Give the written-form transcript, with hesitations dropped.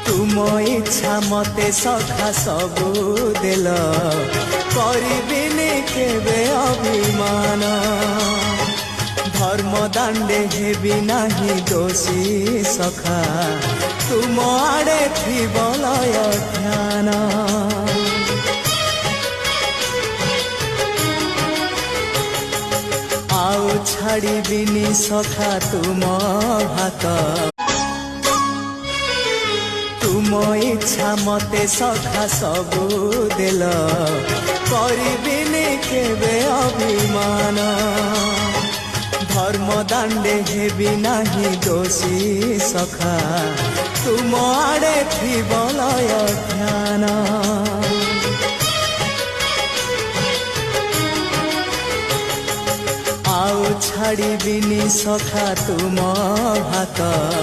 तुम इच्छा मते सखा सबू देल करिबिनी केबे अभिमान धर्म दांडे हेबी नाही दोषी सखा तुम आड़े थी बलय ध्यान आउ छाड़िबिनी सखा तुम भात तुम इच्छा मते सखा सबू देल करिबिनी केबे अभिमान धर्म दांडे हेबी नाही दोषी सखा तुम आड़े थी बलय ध्यान आउ छाड़िबिनी सखा तुम भात।